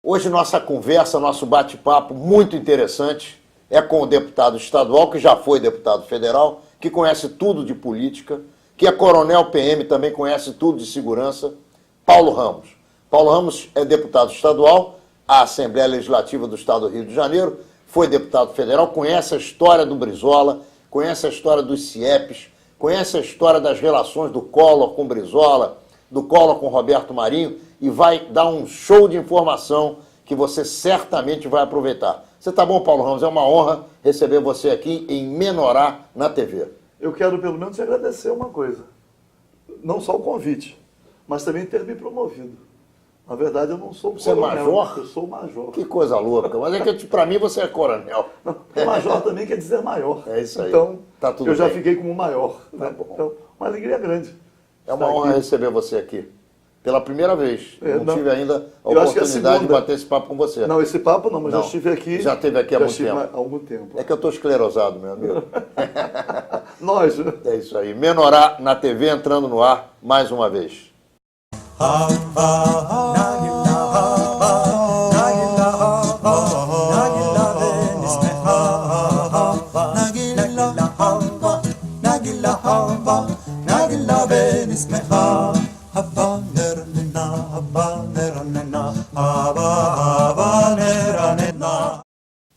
Hoje nossa conversa, nosso bate-papo muito interessante é com o deputado estadual, que já foi deputado federal, que conhece tudo de política, que é coronel PM, também conhece tudo de segurança, Paulo Ramos. Paulo Ramos é deputado estadual, à Assembleia Legislativa do Estado do Rio de Janeiro, foi deputado federal, conhece a história do Brizola, conhece a história dos CIEPs, conhece a história das relações do Collor com Brizola, do Collor com Roberto Marinho, e vai dar um show de informação que você certamente vai aproveitar. Você tá bom, Paulo Ramos? É uma honra receber você aqui em Menorá, na TV. Eu quero, pelo menos, te agradecer uma coisa. Não só o convite, mas também ter me promovido. Na verdade, eu não sou Você é major? Eu sou major. Que coisa louca. Mas é que, para mim, você é coronel. Não, major também quer dizer maior. É isso aí. Então, tá tudo eu já bem. fiquei como maior. Né? Tá bom. Então, uma alegria grande. É uma honra receber você aqui. Pela primeira vez. Não tive ainda a oportunidade de bater esse papo com você. Não, esse papo não, mas já estive aqui. Já esteve aqui há muito tempo. Há algum tempo. É que eu estou esclerosado, meu amigo. Nós, né? É isso aí. Menorá na TV entrando no ar mais uma vez.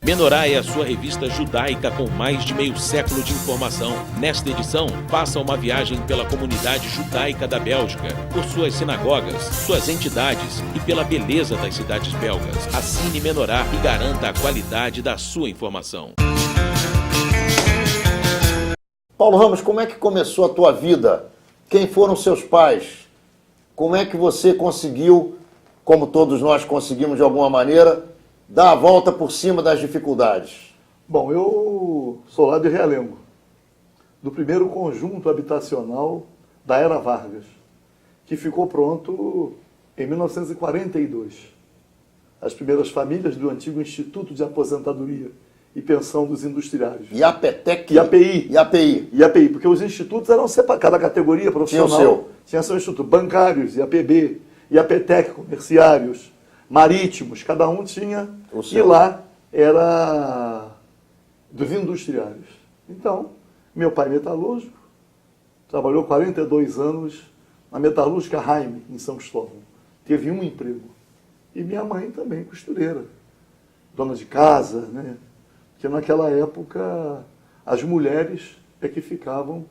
Menorá é a sua revista judaica com mais de meio século de informação. Nesta edição, faça uma viagem pela comunidade judaica da Bélgica, por suas sinagogas, suas entidades e pela beleza das cidades belgas. Assine Menorá e garanta a qualidade da sua informação. Paulo Ramos, como é que começou a tua vida? Quem foram seus pais? Como é que você conseguiu, como todos nós conseguimos de alguma maneira, dar a volta por cima das dificuldades? Bom, eu sou lá de Realengo, do primeiro conjunto habitacional da Era Vargas, que ficou pronto em 1942. As primeiras famílias do antigo Instituto de Aposentadoria e Pensão dos Industriários. IAPTEC? IAPI, porque os institutos eram separados, cada categoria profissional tinha seu instituto. Bancários, IAPB, IAPTEC, comerciários, marítimos, cada um tinha, e lá era dos industriários. Então, meu pai metalúrgico, trabalhou 42 anos na metalúrgica Jaime, em São Cristóvão. Teve um emprego. E minha mãe também, costureira, dona de casa, né? Porque naquela época as mulheres é que ficavam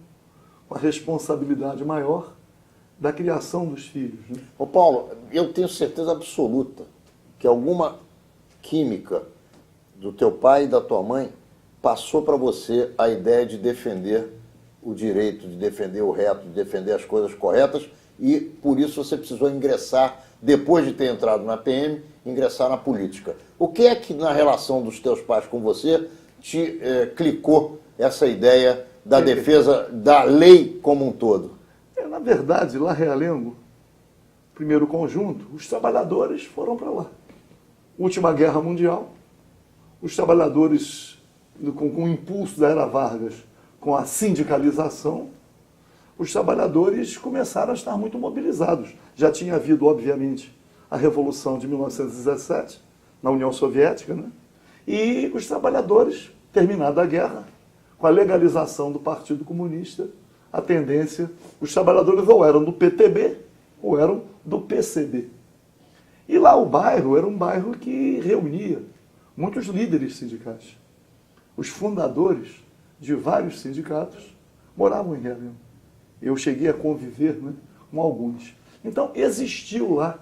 com a responsabilidade maior da criação dos filhos. Né? Ô Paulo, eu tenho certeza absoluta que alguma química do teu pai e da tua mãe passou para você a ideia de defender o direito, de defender o reto, de defender as coisas corretas, e por isso você precisou ingressar, depois de ter entrado na PM, ingressar na política. O que é que na relação dos teus pais com você te clicou essa ideia da defesa da lei como um todo? Na verdade, lá Realengo, primeiro conjunto, os trabalhadores foram para lá. Última Guerra Mundial, os trabalhadores, com o impulso da Era Vargas, com a sindicalização, os trabalhadores começaram a estar muito mobilizados. Já tinha havido, obviamente, a Revolução de 1917, na União Soviética, né? E os trabalhadores, terminada a guerra, com a legalização do Partido Comunista, a tendência, os trabalhadores ou eram do PTB ou eram do PCB. E lá o bairro era um bairro que reunia muitos líderes sindicais. Os fundadores de vários sindicatos moravam em Realengo. Eu cheguei a conviver, né, com alguns. Então existiu lá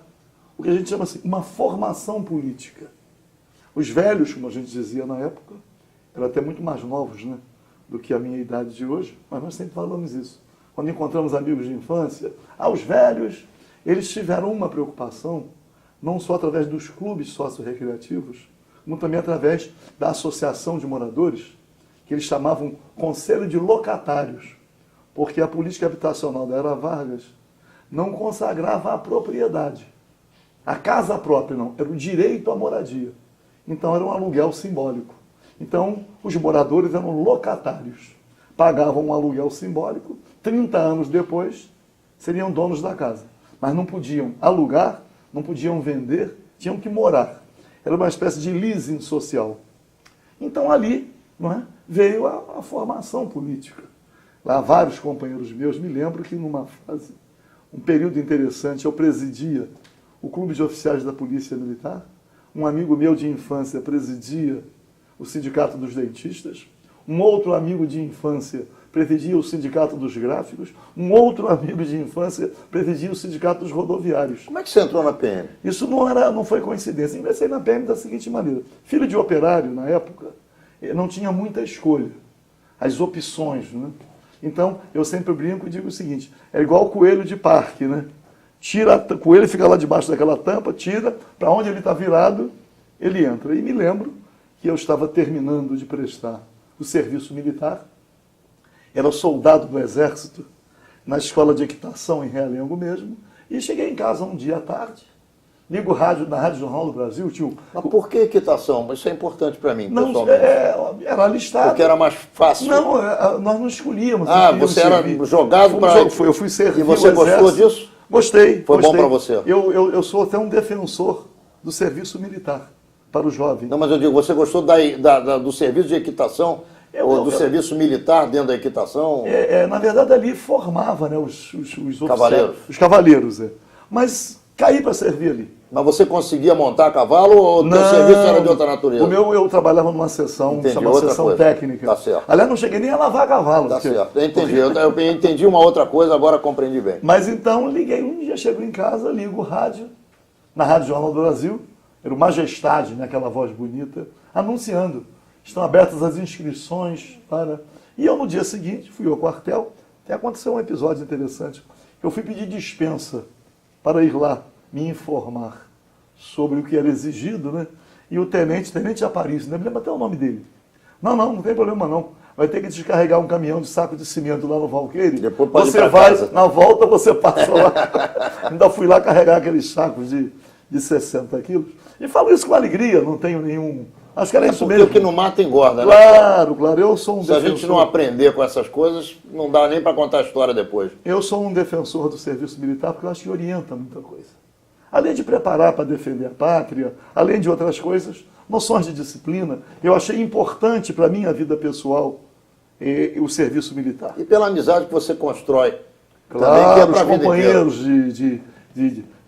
o que a gente chama assim, uma formação política. Os velhos, como a gente dizia na época, eram até muito mais novos, né, do que a minha idade de hoje, mas nós sempre falamos isso. Quando encontramos amigos de infância, os velhos, eles tiveram uma preocupação, não só através dos clubes socio-recreativos, como também através da associação de moradores, que eles chamavam Conselho de Locatários, porque a política habitacional da Era Vargas não consagrava a propriedade. A casa própria não, era o direito à moradia. Então era um aluguel simbólico. Então os moradores eram locatários, pagavam um aluguel simbólico, 30 anos depois seriam donos da casa. Mas não podiam alugar, não podiam vender, tinham que morar. era uma espécie de leasing social. Então ali, não é, veio a formação política. Lá vários companheiros meus, me lembro que numa fase, um período interessante, eu presidia o Clube de Oficiais da Polícia Militar, um amigo meu de infância presidia o Sindicato dos Dentistas, um outro amigo de infância presidia o Sindicato dos Gráficos, um outro amigo de infância presidia o Sindicato dos Rodoviários. Como é que você entrou na PM? Isso não foi coincidência. Ingressei na PM da seguinte maneira. Filho de operário, na época, não tinha muita escolha. As opções, né? Então, eu sempre brinco e digo o seguinte, é igual o coelho de parque, né? O coelho fica lá debaixo daquela tampa, tira, para onde ele está virado, ele entra. E me lembro que eu estava terminando de prestar o serviço militar, era soldado do Exército, na escola de equitação em Realengo mesmo, e cheguei em casa um dia à tarde, ligo o rádio, na Rádio Jornal do Brasil, tio... Mas por que equitação? Isso é importante para mim, não, pessoalmente. Era listado. Porque era mais fácil. Não, nós não escolhíamos. Você era jogado para... Eu fui servir. E você gostou disso? Gostei. Foi bom para você? Eu sou até um defensor do serviço militar para o jovem. Não, mas eu digo, você gostou do serviço de equitação? Ou do serviço militar dentro da equitação? Na verdade, ali formava, né, os cavaleiros. Os cavaleiros, Mas caí para servir ali. Mas você conseguia montar cavalo ou o teu serviço era de outra natureza? Eu trabalhava numa sessão, chamada sessão técnica. Tá certo. Aliás, não cheguei nem a lavar cavalo. Tá certo, eu entendi. Eu entendi uma outra coisa, agora compreendi bem. Mas então, liguei, um dia chego em casa, ligo o rádio, na Rádio Jornal do Brasil, era o Majestade, né, aquela voz bonita, anunciando. Estão abertas as inscrições para... E eu, no dia seguinte, fui ao quartel, até aconteceu um episódio interessante. Eu fui pedir dispensa para ir lá me informar sobre o que era exigido, né? E o tenente Aparício, né? Me lembro até o nome dele. Não tem problema não. Vai ter que descarregar um caminhão de saco de cimento lá no Valqueire. Depois pode você ir pra vai, casa. Na volta você passa lá. Ainda fui lá carregar aqueles sacos de 60 quilos. E falo isso com alegria, não tenho nenhum... Acho que era isso mesmo. Porque o que não mata engorda, né? Claro, eu sou um defensor. Se a gente não aprender com essas coisas, não dá nem para contar a história depois. Eu sou um defensor do serviço militar porque eu acho que orienta muita coisa. Além de preparar para defender a pátria, além de outras coisas, noções de disciplina, eu achei importante para a minha vida pessoal o serviço militar. E pela amizade que você constrói. Claro, também, que é os companheiros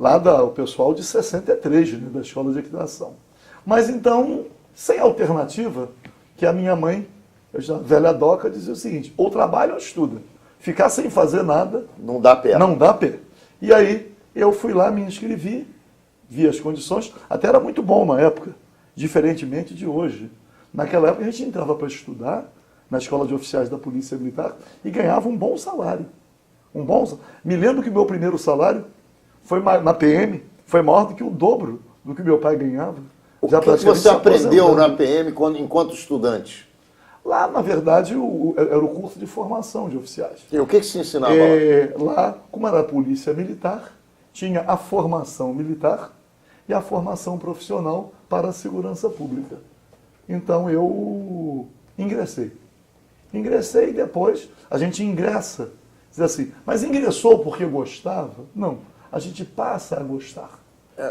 lá o pessoal de 63, né, da escola de equitação. Mas então, sem alternativa, que a minha mãe, eu já velha doca, dizia o seguinte, ou trabalha ou estuda. Ficar sem fazer nada... Não dá pé. Não dá pé. E aí, eu fui lá, me inscrevi, vi as condições, até era muito bom na época, diferentemente de hoje. Naquela época a gente entrava para estudar na escola de oficiais da Polícia Militar e ganhava um bom salário. Me lembro que o meu primeiro salário foi na PM, foi maior do que o dobro do que meu pai ganhava. O que você aprendeu na PM enquanto estudante? Lá, na verdade, era o curso de formação de oficiais. E o que se ensinava lá? Lá, como era a polícia militar, tinha a formação militar e a formação profissional para a segurança pública. Então, eu ingressei. Ingressei e depois a gente ingressa. Diz assim, mas ingressou porque gostava? Não, a gente passa a gostar.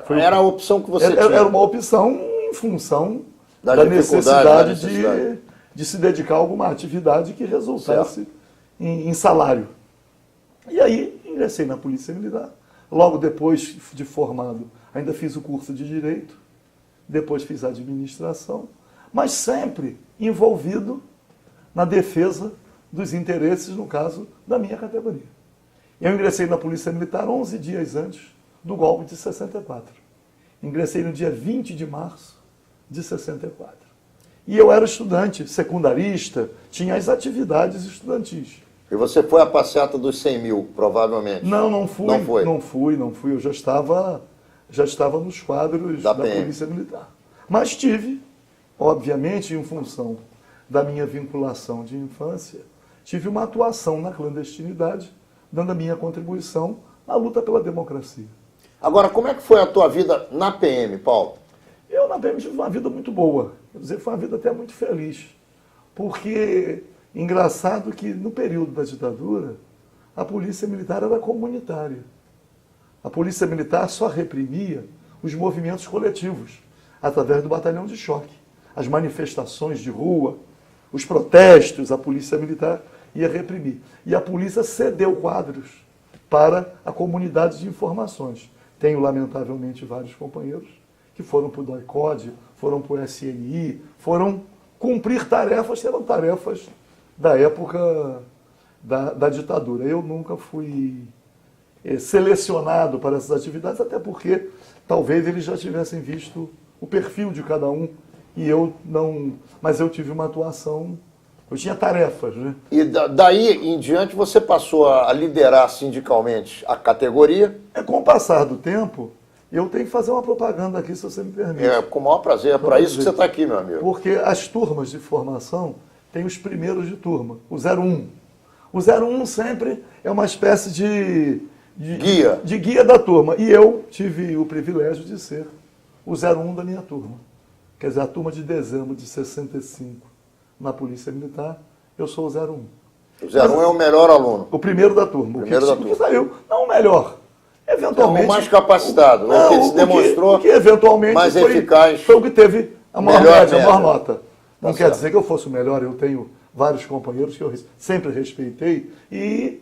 Era a opção que você tinha? Era uma opção em função da necessidade de se dedicar a alguma atividade que resultasse em salário. E aí, ingressei na Polícia Militar. Logo depois de formado, ainda fiz o curso de Direito, depois fiz Administração, mas sempre envolvido na defesa dos interesses, no caso, da minha categoria. Eu ingressei na Polícia Militar 11 dias antes do golpe de 64. Ingressei no dia 20 de março de 64. E eu era estudante, secundarista, tinha as atividades estudantis. E você foi à passeata dos 100 mil, provavelmente? Não fui. Não foi? Não fui. Eu já estava nos quadros da Polícia Militar. Mas tive, obviamente, em função da minha vinculação de infância, tive uma atuação na clandestinidade, dando a minha contribuição na luta pela democracia. Agora, como é que foi a tua vida na PM, Paulo? Eu na PM tive uma vida muito boa, quer dizer, foi uma vida até muito feliz, porque, engraçado que no período da ditadura, a Polícia Militar era comunitária. A Polícia Militar só reprimia os movimentos coletivos. através do batalhão de choque. As manifestações de rua, os protestos, a polícia militar ia reprimir. E a polícia cedeu quadros para a comunidade de informações. Tenho, lamentavelmente, vários companheiros que foram para o DOI-CODE, foram para o SNI, foram cumprir tarefas que eram tarefas da época da ditadura. Eu nunca fui selecionado para essas atividades, até porque talvez eles já tivessem visto o perfil de cada um e eu não. Mas eu tive uma atuação, eu tinha tarefas, né? E daí em diante você passou a liderar sindicalmente a categoria? Com o passar do tempo, eu tenho que fazer uma propaganda aqui, se você me permite. Com o maior prazer, é para isso que você está aqui, meu amigo. Porque as turmas de formação têm os primeiros de turma, o 01. O 01 sempre é uma espécie de guia da turma. E eu tive o privilégio de ser o 01 da minha turma. Quer dizer, a turma de dezembro de 65 na Polícia Militar, eu sou o 01. O 01 é o melhor aluno. O primeiro da turma. O que saiu. Não o melhor. Eventualmente. O mais capacitado, o que se demonstrou que eventualmente mais eficaz. Foi o que teve a maior média, a maior nota. Não Tá quer certo. dizer que eu fosse o melhor, eu tenho vários companheiros que eu sempre respeitei e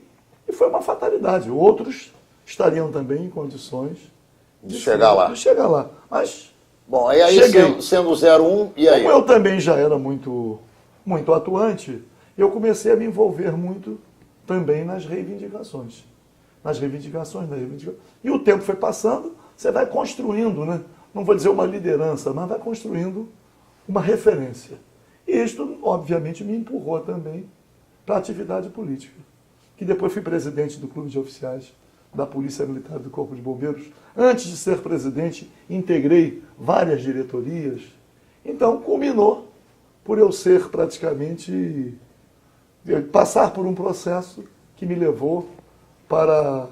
foi uma fatalidade. Outros estariam também em condições de chegar lá. De chegar lá. Mas bom, e aí cheguei. sendo 01, e aí? Como eu também já era muito atuante, eu comecei a me envolver muito também nas reivindicações. E o tempo foi passando, você vai construindo, né? Não vou dizer uma liderança, mas vai construindo uma referência. E isto, obviamente, me empurrou também para a atividade política. Que depois fui presidente do Clube de Oficiais da Polícia Militar do Corpo de Bombeiros. Antes de ser presidente, integrei várias diretorias. Então, culminou por eu ser praticamente... passar por um processo que me levou para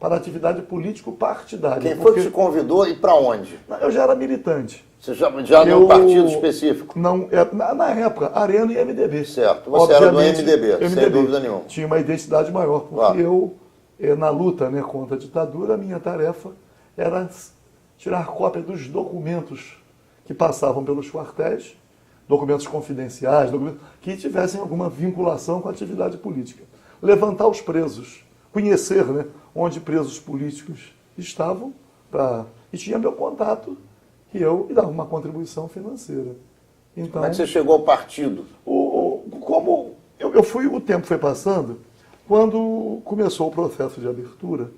a atividade político-partidária. Quem foi que te convidou e para onde? Eu já era militante. Você já num partido específico? Não, na época, Arena e MDB. Certo, você era do MDB, sem dúvida nenhuma. Tinha uma identidade maior, porque eu, na luta, né, contra a ditadura, a minha tarefa era tirar cópia dos documentos que passavam pelos quartéis, documentos confidenciais, documentos que tivessem alguma vinculação com a atividade política. Levantar os presos, conhecer, né, onde presos políticos estavam, e tinha meu contato, que eu dava uma contribuição financeira. Então, como é que você chegou ao partido? Como o tempo foi passando, quando começou o processo de abertura,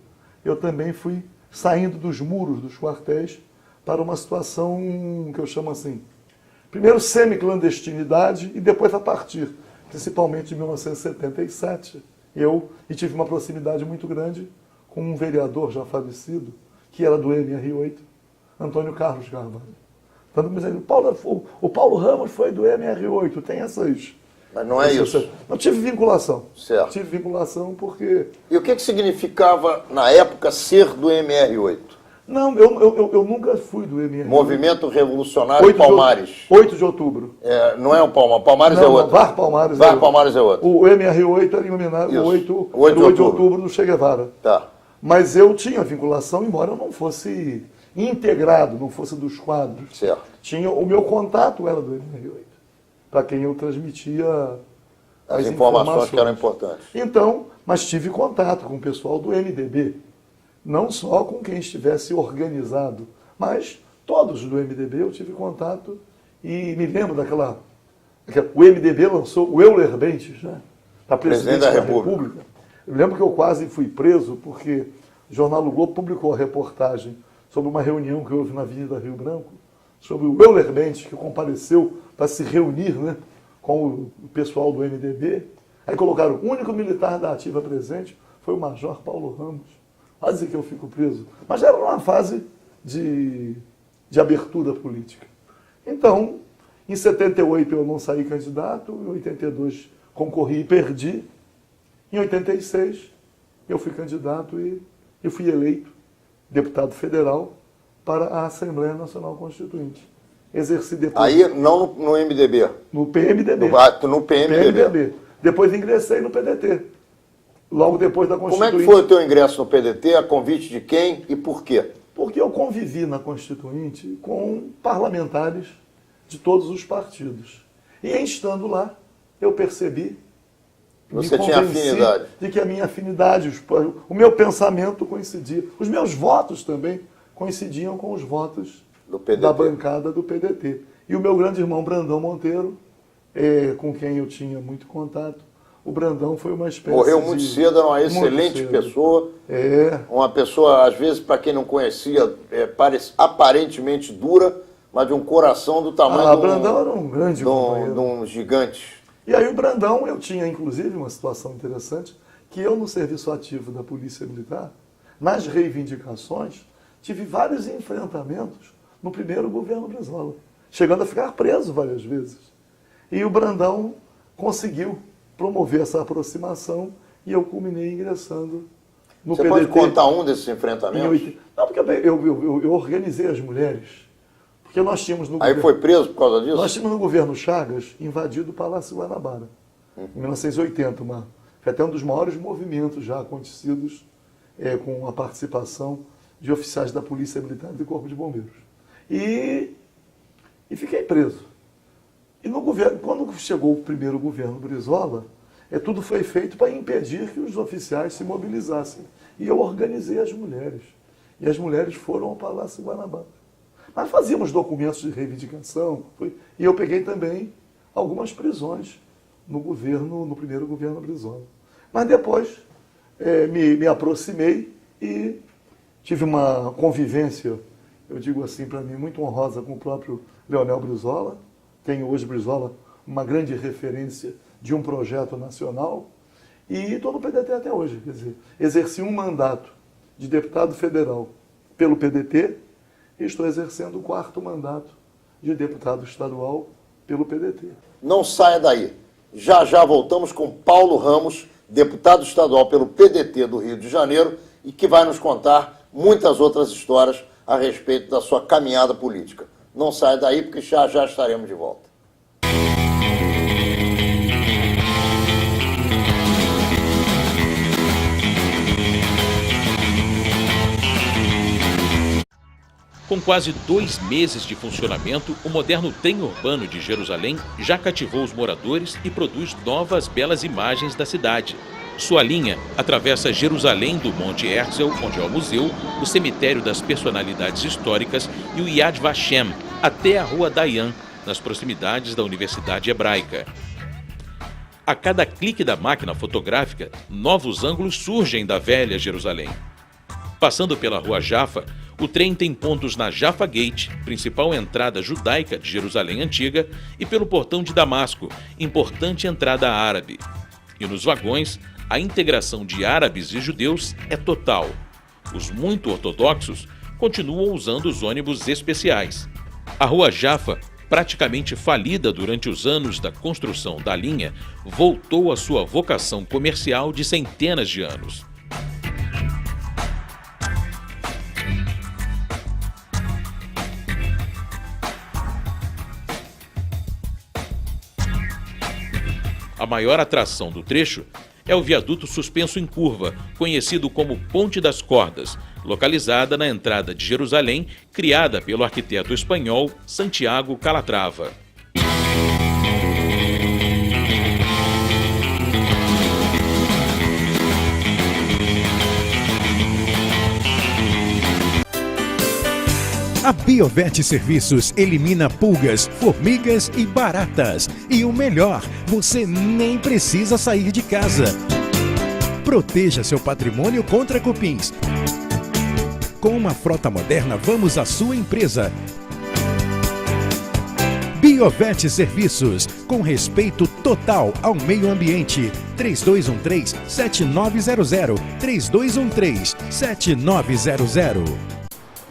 eu também fui saindo dos muros dos quartéis para uma situação que eu chamo assim, primeiro semi-clandestinidade e depois a partir, principalmente de 1977, e tive uma proximidade muito grande com um vereador já falecido, que era do MR8, Antônio Carlos Carvalho. O Paulo Ramos foi do MR8, tem essas... Mas não é isso. Não tive vinculação. Certo. Tive vinculação porque... E o que significava, na época, ser do MR8? Não, eu nunca fui do MR8. Movimento Revolucionário Palmares. 8 de outubro. Não é o Palmares, Palmares é outro. VAR Palmares VAR Palmares é outro. O MR8 era em homenagem ao 8 de outubro do Che Guevara. Tá. Mas eu tinha vinculação, embora eu não fosse integrado, não fosse dos quadros. Certo. O meu contato era do MR8, para quem eu transmitia as informações que eram importantes. Então, mas tive contato com o pessoal do MDB, não só com quem estivesse organizado, mas todos do MDB eu tive contato e me lembro o MDB lançou o Euler Bentes, né, da presidente da República. Eu lembro que eu quase fui preso porque o Jornal do Globo publicou a reportagem sobre uma reunião que houve na Avenida Rio Branco, sobre o Euler Bentes, que compareceu para se reunir, né, com o pessoal do MDB. Aí colocaram, o único militar da ativa presente foi o Major Paulo Ramos. Quase que eu fico preso. Mas era uma fase de abertura política. Então, em 78 eu não saí candidato, em 82 concorri e perdi. Em 86 eu fui candidato e fui eleito deputado federal para a Assembleia Nacional Constituinte. Exerci depois... Aí não no MDB? No PMDB. No PMDB. Depois ingressei no PDT. Logo depois da Constituinte. Como é que foi o teu ingresso no PDT? A convite de quem e por quê? Porque eu convivi na Constituinte com parlamentares de todos os partidos. E estando lá, eu percebi, você tinha afinidade, de que a minha afinidade, o meu pensamento coincidia. Os meus votos também coincidiam com os votos da bancada do PDT. E o meu grande irmão Brandão Monteiro, com quem eu tinha muito contato, o Brandão foi uma espécie morreu muito cedo, era uma excelente pessoa. Uma pessoa, às vezes, para quem não conhecia, aparentemente dura, mas de um coração do tamanho Brandão era um grande companheiro. De um gigante. E aí o Brandão, eu tinha inclusive uma situação interessante, que eu no serviço ativo da Polícia Militar, nas reivindicações, tive vários enfrentamentos no primeiro governo Brizola, chegando a ficar preso várias vezes. E o Brandão conseguiu promover essa aproximação e eu culminei ingressando no PDT. Você pode contar um desses enfrentamentos? Não, porque eu organizei as mulheres. Porque nós tínhamos no Aí foi preso por causa disso? Nós tínhamos no governo Chagas invadido o Palácio Guanabara, em 1980. Foi até um dos maiores movimentos já acontecidos com a participação de oficiais da Polícia Militar e do Corpo de Bombeiros. E fiquei preso. E no governo, quando chegou o primeiro governo Brizola, tudo foi feito para impedir que os oficiais se mobilizassem. E eu organizei as mulheres. E as mulheres foram ao Palácio Guanabara. Mas fazíamos documentos de reivindicação. E eu peguei também algumas prisões no primeiro governo Brizola. Mas depois me aproximei e tive uma convivência, eu digo assim, para mim, muito honrosa com o próprio Leonel Brizola. Tenho hoje Brizola uma grande referência de um projeto nacional e estou no PDT até hoje. Quer dizer, exerci um mandato de deputado federal pelo PDT e estou exercendo o 4º mandato de deputado estadual pelo PDT. Não saia daí. Já já voltamos com Paulo Ramos, deputado estadual pelo PDT do Rio de Janeiro, e que vai nos contar muitas outras histórias a respeito da sua caminhada política. Não saia daí, porque já já estaremos de volta. Com quase 2 meses de funcionamento, o moderno trem urbano de Jerusalém já cativou os moradores e produz novas belas imagens da cidade. Sua linha atravessa Jerusalém do Monte Herzl, onde é o museu, o cemitério das personalidades históricas e o Yad Vashem, até a Rua Dayan, nas proximidades da Universidade Hebraica. A cada clique da máquina fotográfica, novos ângulos surgem da velha Jerusalém. Passando pela Rua Jaffa, o trem tem pontos na Jaffa Gate, principal entrada judaica de Jerusalém Antiga, e pelo Portão de Damasco, importante entrada árabe. E nos vagões, a integração de árabes e judeus é total. Os muito ortodoxos continuam usando os ônibus especiais. A Rua Jaffa, praticamente falida durante os anos da construção da linha, voltou à sua vocação comercial de centenas de anos. A maior atração do trecho é o viaduto suspenso em curva, conhecido como Ponte das Cordas, localizada na entrada de Jerusalém, criada pelo arquiteto espanhol Santiago Calatrava. A Biovet Serviços elimina pulgas, formigas e baratas. E o melhor, você nem precisa sair de casa. Proteja seu patrimônio contra cupins. Com uma frota moderna, vamos à sua empresa. Biovet Serviços, com respeito total ao meio ambiente. 3213-7900, 3213-7900.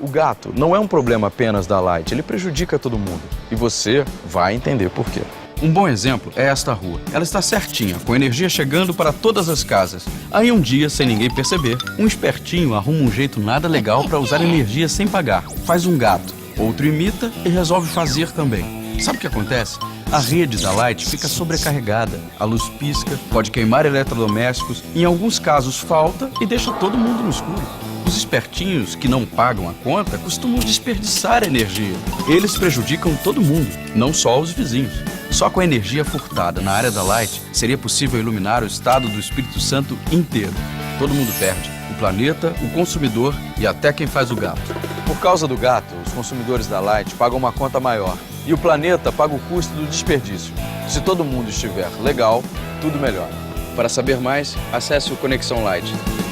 O gato não é um problema apenas da Light, ele prejudica todo mundo. E você vai entender por quê. Um bom exemplo é esta rua. Ela está certinha, com energia chegando para todas as casas. Aí um dia, sem ninguém perceber, um espertinho arruma um jeito nada legal para usar energia sem pagar. Faz um gato, outro imita e resolve fazer também. Sabe o que acontece? A rede da Light fica sobrecarregada, a luz pisca, pode queimar eletrodomésticos, em alguns casos falta e deixa todo mundo no escuro. Os espertinhos que não pagam a conta costumam desperdiçar energia. Eles prejudicam todo mundo, não só os vizinhos. Só com a energia furtada na área da Light seria possível iluminar o estado do Espírito Santo inteiro. Todo mundo perde. O planeta, o consumidor e até quem faz o gato. Por causa do gato, os consumidores da Light pagam uma conta maior e o planeta paga o custo do desperdício. Se todo mundo estiver legal, tudo melhora. Para saber mais, acesse o Conexão Light.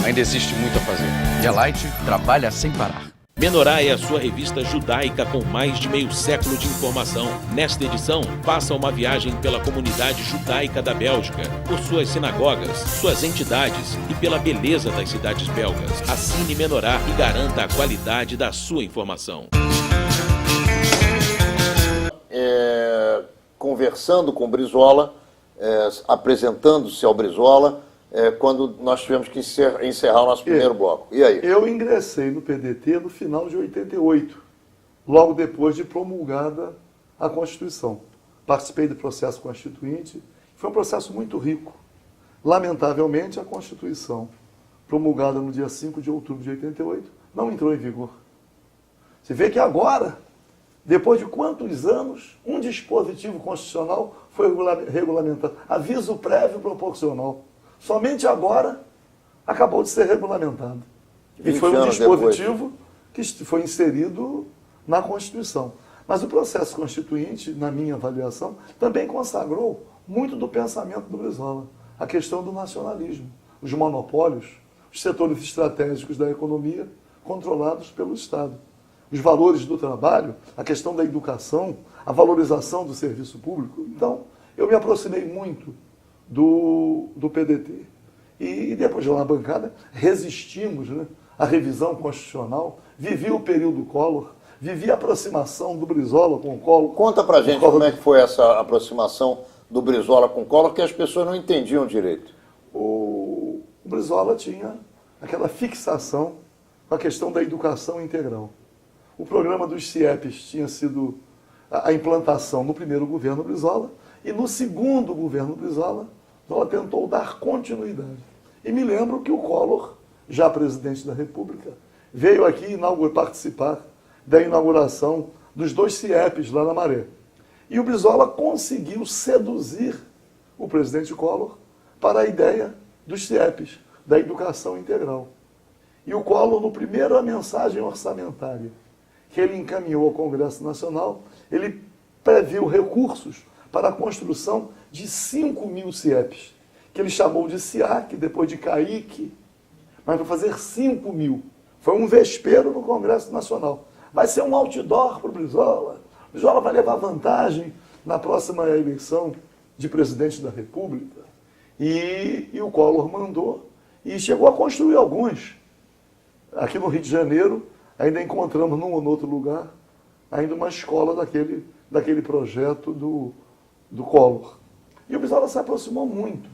Ainda existe muito a fazer. E a Light trabalha sem parar. Menorá é a sua revista judaica com mais de meio século de informação. Nesta edição, faça uma viagem pela comunidade judaica da Bélgica, por suas sinagogas, suas entidades e pela beleza das cidades belgas. Assine Menorá e garanta a qualidade da sua informação. Conversando com o Brizola, apresentando-se ao Brizola, quando nós tivemos que encerrar o nosso primeiro bloco. E aí? Eu ingressei no PDT no final de 88, logo depois de promulgada a Constituição. Participei do processo constituinte, foi um processo muito rico. Lamentavelmente, a Constituição, promulgada no dia 5 de outubro de 88, não entrou em vigor. Você vê que agora, depois de quantos anos, um dispositivo constitucional foi regulamentado. Aviso prévio proporcional. Somente agora acabou de ser regulamentado. E foi um dispositivo que foi inserido na Constituição. Mas o processo constituinte, na minha avaliação, também consagrou muito do pensamento do Brizola. A questão do nacionalismo, os monopólios, os setores estratégicos da economia controlados pelo Estado. Os valores do trabalho, a questão da educação, a valorização do serviço público. Então, eu me aproximei muito do PDT. E depois de lá na bancada, resistimos, né, à revisão constitucional, vivi o período Collor, vivi a aproximação do Brizola com o Collor. Conta pra gente como é que foi essa aproximação do Brizola com o Collor, que as pessoas não entendiam direito. O Brizola tinha aquela fixação com a questão da educação integral. O programa dos CIEPs tinha sido a implantação no primeiro governo Brizola, e no segundo governo Brizola, ela tentou dar continuidade. E me lembro que o Collor, já presidente da República, veio aqui participar da inauguração dos 2 CIEPs lá na Maré. E o Brizola conseguiu seduzir o presidente Collor para a ideia dos CIEPs, da educação integral. E o Collor, no primeira mensagem orçamentária que ele encaminhou ao Congresso Nacional, ele previu recursos para a construção de 5.000 CIEPs, que ele chamou de SIAC, depois de CAIC, mas para fazer 5.000. Foi um vespeiro no Congresso Nacional. Vai ser um outdoor para o Brizola. O Brizola vai levar vantagem na próxima eleição de presidente da República. E o Collor mandou e chegou a construir alguns. Aqui no Rio de Janeiro, ainda encontramos num ou no outro lugar, ainda uma escola daquele projeto do Collor. E o Brizola se aproximou muito,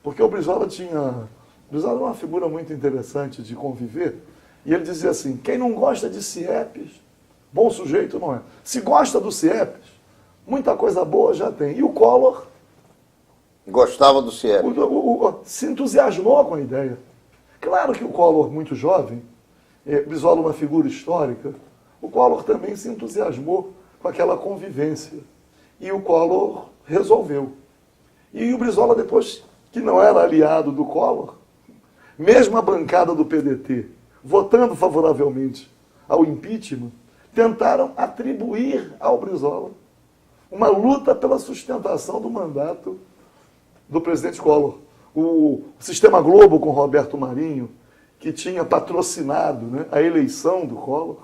porque o Brizola era uma figura muito interessante de conviver, e ele dizia assim, quem não gosta de CIEPs, bom sujeito não é. Se gosta do CIEPs, muita coisa boa já tem. E o Collor gostava do CIEP. Se entusiasmou com a ideia. Claro que o Collor, muito jovem, Brizola uma figura histórica, o Collor também se entusiasmou com aquela convivência. E o Collor resolveu. E o Brizola, depois que não era aliado do Collor, mesmo a bancada do PDT, votando favoravelmente ao impeachment, tentaram atribuir ao Brizola uma luta pela sustentação do mandato do presidente Collor. O Sistema Globo com Roberto Marinho, que tinha patrocinado, né, a eleição do Collor,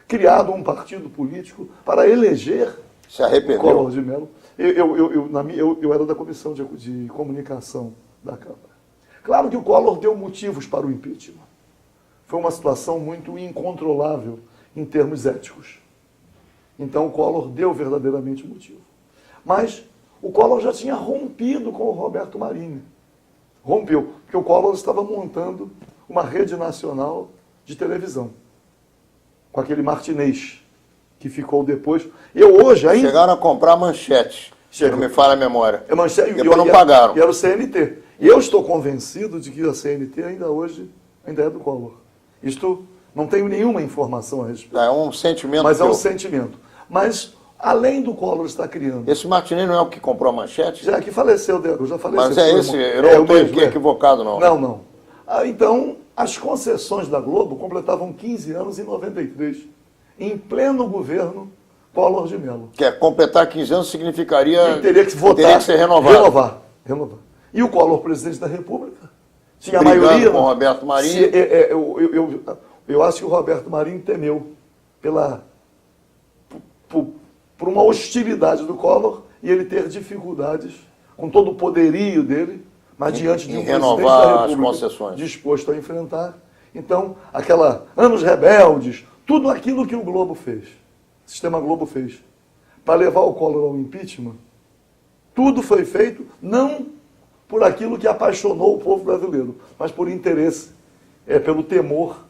criado um partido político para eleger o Collor de Mello. Eu era da Comissão de Comunicação da Câmara. Claro que o Collor deu motivos para o impeachment. Foi uma situação muito incontrolável em termos éticos. Então o Collor deu verdadeiramente motivo. Mas o Collor já tinha rompido com o Roberto Marinho. Rompeu, porque o Collor estava montando uma rede nacional de televisão, com aquele Martinez, que ficou depois. Eu hoje ainda... Chegaram a comprar Manchete, se não me falha a memória. Manchete, depois não pagaram. E era o CNT. E eu estou convencido de que a CNT ainda hoje é do Collor. Isto não tenho nenhuma informação a respeito. É um sentimento. Mas é um teu. sentimento. Mas, além do Collor estar criando... Esse Martinez não é o que comprou a Manchete? Já que faleceu, Diego, já faleceu. Mas é esse, eu não estou equivocado, não. Não. Então, as concessões da Globo completavam 15 anos em 93, em pleno governo Collor de Mello. Que é completar 15 anos significaria... Ele teria que votar. Teria que ser renovado. Renovar. E o Collor, presidente da República, tinha a Brigando maioria... com o Roberto Marinho. Eu acho que o Roberto Marinho temeu por uma hostilidade do Collor e ele ter dificuldades, com todo o poderio dele, mas diante de um presidente da República disposto a enfrentar. Então, anos rebeldes, tudo aquilo que o Globo fez, o sistema Globo fez, para levar o Collor ao impeachment, tudo foi feito não por aquilo que apaixonou o povo brasileiro, mas por interesse, pelo temor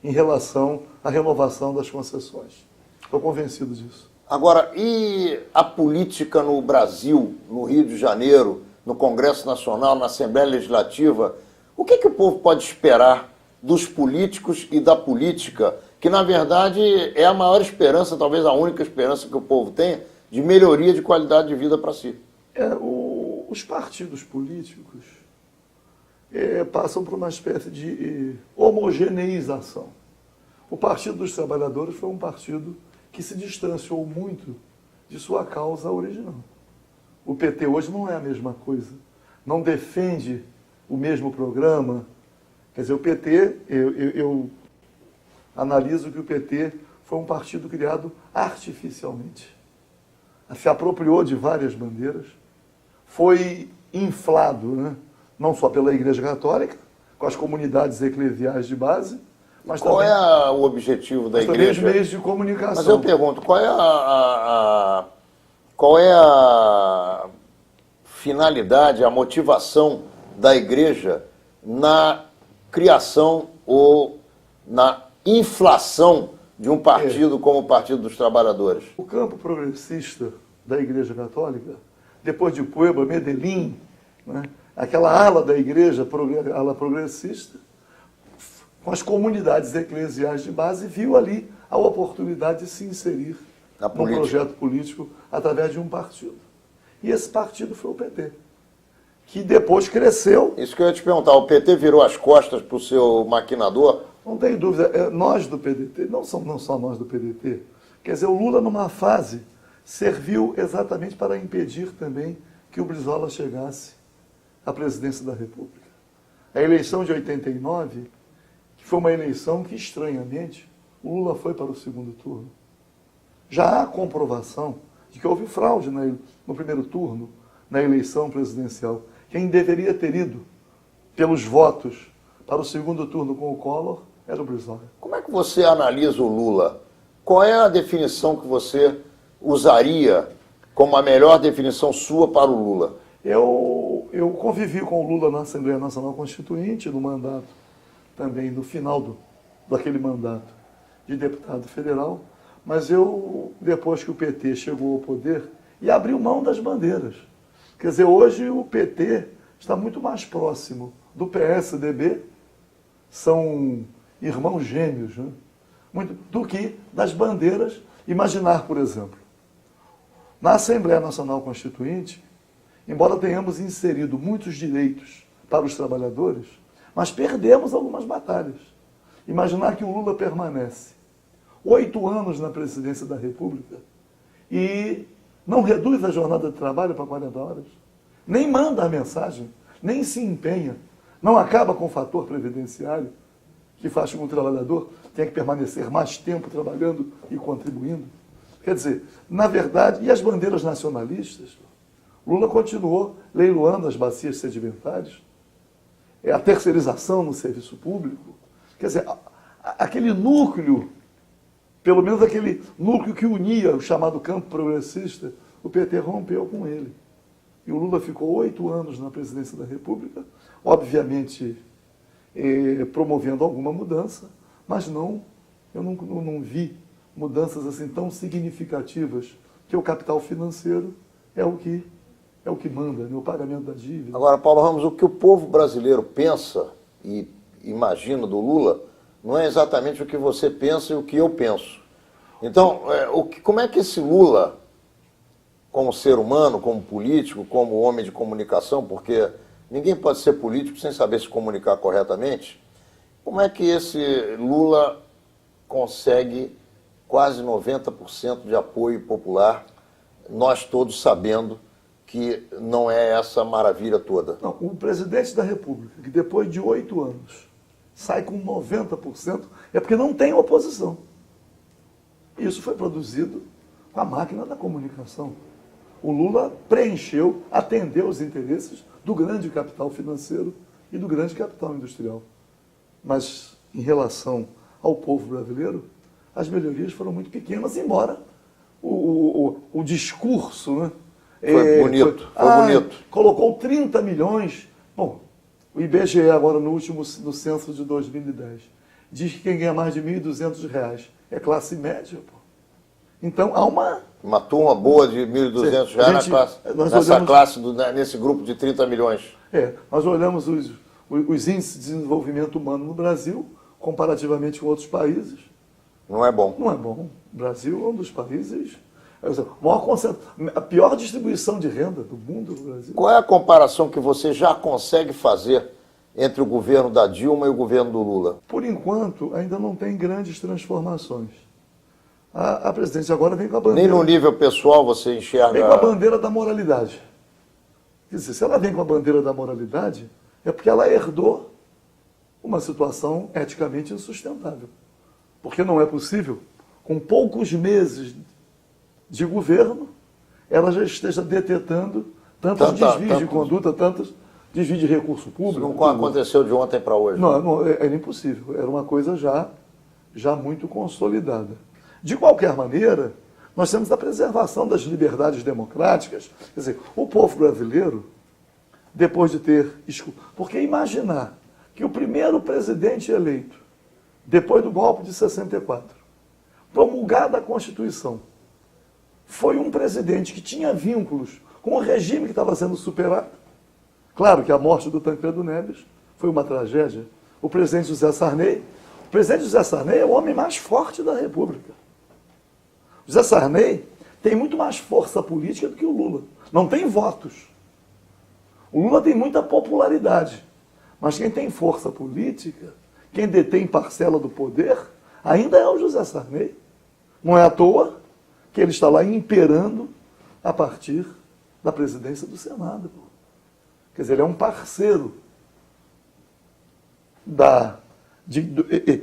em relação à renovação das concessões. Estou convencido disso. Agora, e a política no Brasil, no Rio de Janeiro, no Congresso Nacional, na Assembleia Legislativa? O que o povo pode esperar dos políticos e da política, que na verdade é a maior esperança, talvez a única esperança que o povo tem, de melhoria de qualidade de vida para si? Os partidos políticos passam por uma espécie de homogeneização. O Partido dos Trabalhadores foi um partido que se distanciou muito de sua causa original. O PT hoje não é a mesma coisa, não defende o mesmo programa. Quer dizer, o PT, eu analiso que o PT foi um partido criado artificialmente. Se apropriou de várias bandeiras, foi inflado, né? Não só pela Igreja Católica, com as comunidades eclesiais de base, mas qual também, é o objetivo da Igreja? Também os meios de comunicação. Mas eu pergunto, qual é a finalidade, a motivação da Igreja na criação ou na inflação de um partido como o Partido dos Trabalhadores? O campo progressista da Igreja Católica, depois de Puebla, Medellín, né, aquela ala da Igreja, ala progressista, com as comunidades eclesiais de base, viu ali a oportunidade de se inserir num projeto político através de um partido. E esse partido foi o PT, que depois cresceu. Isso que eu ia te perguntar, o PT virou as costas para o seu maquinador? Não tem dúvida, nós do PDT, não só nós do PDT, quer dizer, o Lula numa fase serviu exatamente para impedir também que o Brizola chegasse à presidência da República. A eleição de 89, que foi uma eleição que, estranhamente, o Lula foi para o segundo turno. Já há comprovação de que houve fraude no primeiro turno, na eleição presidencial. Quem deveria ter ido pelos votos para o segundo turno com o Collor era o Brizola. Como é que você analisa o Lula? Qual é a definição que você usaria como a melhor definição sua para o Lula? Eu convivi com o Lula na Assembleia Nacional Constituinte, no mandato, também no final daquele mandato de deputado federal, mas depois que o PT chegou ao poder, e abriu mão das bandeiras. Quer dizer, hoje o PT está muito mais próximo do PSDB, são irmãos gêmeos, né? Do que das bandeiras. Imaginar, por exemplo, na Assembleia Nacional Constituinte, embora tenhamos inserido muitos direitos para os trabalhadores, mas perdemos algumas batalhas. Imaginar que o Lula permanece 8 anos na presidência da República e não reduz a jornada de trabalho para 40 horas, nem manda a mensagem, nem se empenha, não acaba com o fator previdenciário, que faz com que o trabalhador tenha que permanecer mais tempo trabalhando e contribuindo. Quer dizer, na verdade, e as bandeiras nacionalistas? Lula continuou leiloando as bacias sedimentares, a terceirização no serviço público. Quer dizer, aquele núcleo, pelo menos aquele núcleo que unia o chamado campo progressista, o PT rompeu com ele. E o Lula ficou 8 anos na presidência da República, obviamente promovendo alguma mudança, mas eu não vi mudanças assim tão significativas, que o capital financeiro é o que manda, né? O pagamento da dívida. Agora, Paulo Ramos, o que o povo brasileiro pensa e imagina do Lula não é exatamente o que você pensa e o que eu penso. Então, como é que esse Lula, como ser humano, como político, como homem de comunicação, porque ninguém pode ser político sem saber se comunicar corretamente, como é que esse Lula consegue quase 90% de apoio popular, nós todos sabendo que não é essa maravilha toda? Não, o presidente da República, que depois de 8 anos sai com 90%, é porque não tem oposição. Isso foi produzido com a máquina da comunicação. O Lula preencheu, atendeu os interesses do grande capital financeiro e do grande capital industrial. Mas, em relação ao povo brasileiro, as melhorias foram muito pequenas, embora o discurso, né, foi bonito. Colocou 30 milhões. Bom, o IBGE agora no censo de 2010 diz que quem ganha mais de R$ 1.200 é classe média. Pô. Então há uma turma boa de R$ 1.200 nesse grupo de 30 milhões. Nós olhamos os índices de desenvolvimento humano no Brasil, comparativamente com outros países. Não é bom. Não é bom. O Brasil é um dos países... a pior distribuição de renda do mundo no Brasil. Qual é a comparação que você já consegue fazer entre o governo da Dilma e o governo do Lula? Por enquanto, ainda não tem grandes transformações. A presidente agora vem com a bandeira... Nem no nível pessoal você enxerga... Vem com a bandeira da moralidade. Quer dizer, se ela vem com a bandeira da moralidade, é porque ela herdou uma situação eticamente insustentável. Porque não é possível, com poucos meses de governo, ela já esteja detetando tantos desvios de conduta, tantos desvios de recurso público. Isso não aconteceu de ontem para hoje. Não, era impossível. Era uma coisa já muito consolidada. De qualquer maneira, nós temos a preservação das liberdades democráticas. Quer dizer, o povo brasileiro, depois de ter... Porque imaginar que o primeiro presidente eleito, depois do golpe de 64, promulgada a Constituição, foi um presidente que tinha vínculos com o regime que estava sendo superado. Claro que a morte do Tancredo Neves foi uma tragédia. O presidente José Sarney é o homem mais forte da República. José Sarney tem muito mais força política do que o Lula. Não tem votos. O Lula tem muita popularidade. Mas quem tem força política, quem detém parcela do poder, ainda é o José Sarney. Não é à toa que ele está lá imperando a partir da presidência do Senado. Quer dizer, ele é um parceiro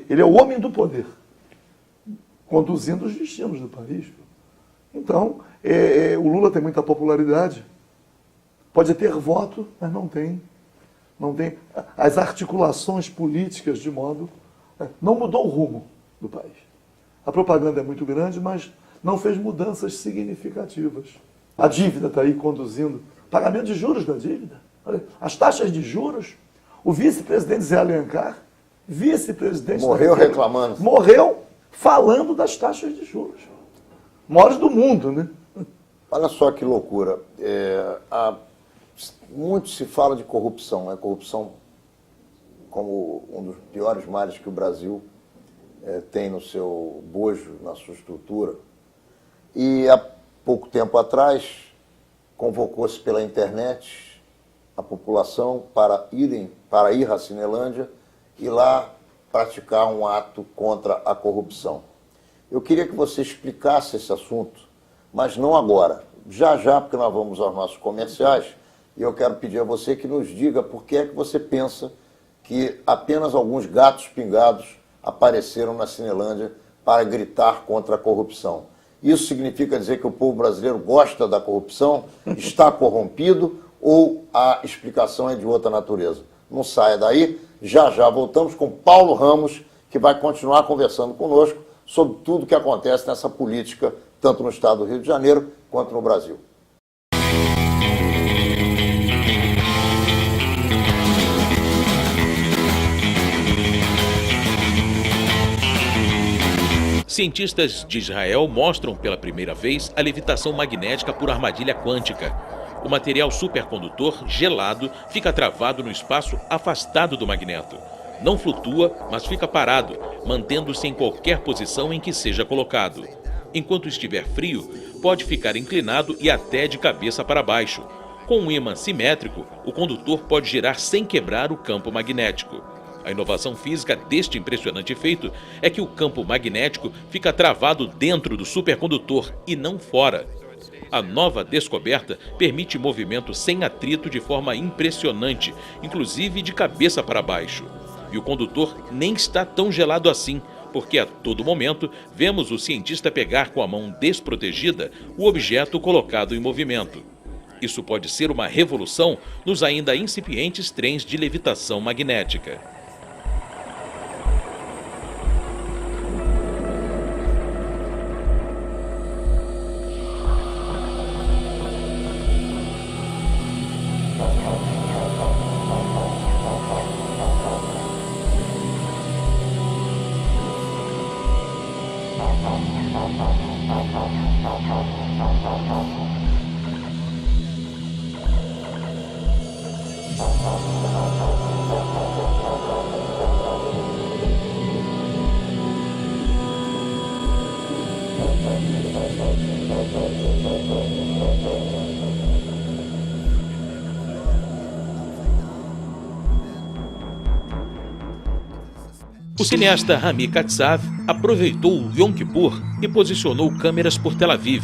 ele é o homem do poder, conduzindo os destinos do país. Então, o Lula tem muita popularidade, pode ter voto, mas não tem as articulações políticas de modo... Não mudou o rumo do país. A propaganda é muito grande, mas não fez mudanças significativas. A dívida está aí conduzindo. Pagamento de juros da dívida. Olha, as taxas de juros, o vice-presidente Zé Alencar, morreu reclamando. Morreu falando das taxas de juros. Maiores do mundo, né? Olha só que loucura. Muito se fala de corrupção. A corrupção como um dos piores males que o Brasil tem no seu bojo, na sua estrutura. E há pouco tempo atrás, convocou-se pela internet a população para ir à Cinelândia e lá praticar um ato contra a corrupção. Eu queria que você explicasse esse assunto, mas não agora. Já, porque nós vamos aos nossos comerciais, e eu quero pedir a você que nos diga por que é que você pensa que apenas alguns gatos pingados apareceram na Cinelândia para gritar contra a corrupção. Isso significa dizer que o povo brasileiro gosta da corrupção, está corrompido, ou a explicação é de outra natureza? Não saia daí, já voltamos com Paulo Ramos, que vai continuar conversando conosco sobre tudo o que acontece nessa política, tanto no estado do Rio de Janeiro quanto no Brasil. Cientistas de Israel mostram pela primeira vez a levitação magnética por armadilha quântica. O material supercondutor gelado fica travado no espaço afastado do magneto. Não flutua, mas fica parado, mantendo-se em qualquer posição em que seja colocado. Enquanto estiver frio, pode ficar inclinado e até de cabeça para baixo. Com um ímã simétrico, o condutor pode girar sem quebrar o campo magnético. A inovação física deste impressionante efeito é que o campo magnético fica travado dentro do supercondutor e não fora. A nova descoberta permite movimento sem atrito de forma impressionante, inclusive de cabeça para baixo. E o condutor nem está tão gelado assim, porque a todo momento vemos o cientista pegar com a mão desprotegida o objeto colocado em movimento. Isso pode ser uma revolução nos ainda incipientes trens de levitação magnética. O cineasta Rami Katsav aproveitou o Yom Kippur e posicionou câmeras por Tel Aviv.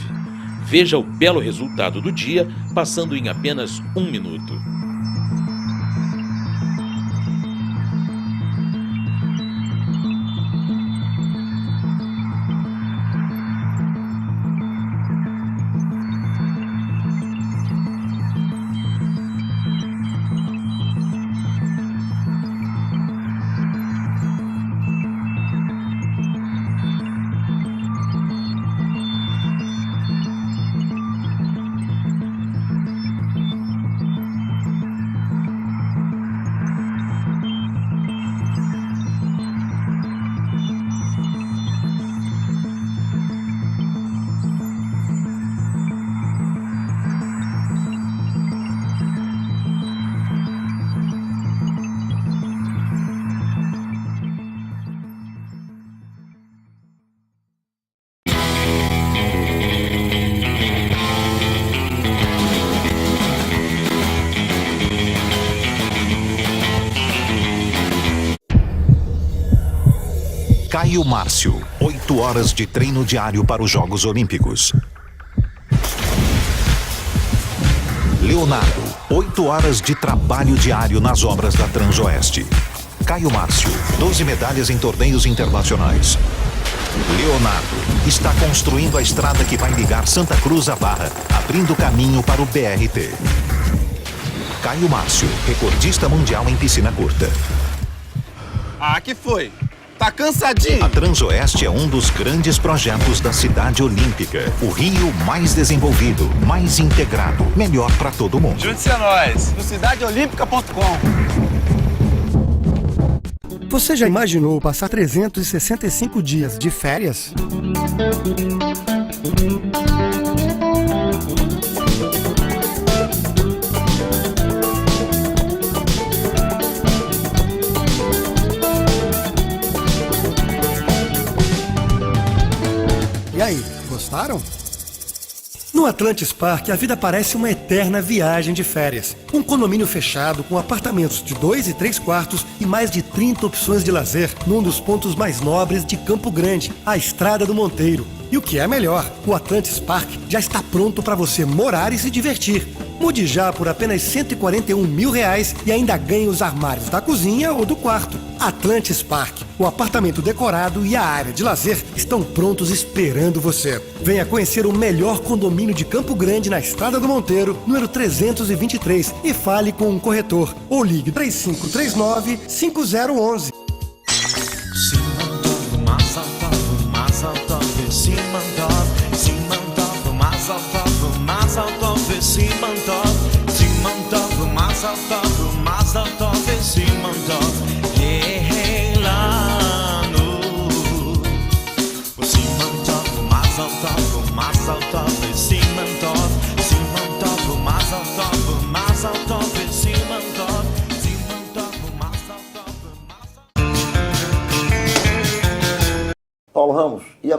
Veja o belo resultado do dia, passando em apenas 1 minuto. Caio Márcio, 8 horas de treino diário para os Jogos Olímpicos. Leonardo, 8 horas de trabalho diário nas obras da Transoeste. Caio Márcio, 12 medalhas em torneios internacionais. Leonardo está construindo a estrada que vai ligar Santa Cruz à Barra, abrindo caminho para o BRT. Caio Márcio, recordista mundial em piscina curta. Ah, que foi? Tá cansadinho? A Transoeste é um dos grandes projetos da cidade olímpica. O Rio mais desenvolvido, mais integrado, melhor para todo mundo. Junte-se a nós, no cidadeolimpica.com. Você já imaginou passar 365 dias de férias? E aí, gostaram? No Atlantis Park, a vida parece uma eterna viagem de férias. Um condomínio fechado com apartamentos de 2 e 3 quartos e mais de 30 opções de lazer num dos pontos mais nobres de Campo Grande, a Estrada do Monteiro. E o que é melhor, o Atlantis Park já está pronto para você morar e se divertir. Mude já por apenas R$141 mil e ainda ganhe os armários da cozinha ou do quarto. Atlantis Park, o apartamento decorado e a área de lazer estão prontos esperando você. Venha conhecer o melhor condomínio de Campo Grande na Estrada do Monteiro, número 323, e fale com um corretor ou ligue 3539-5011.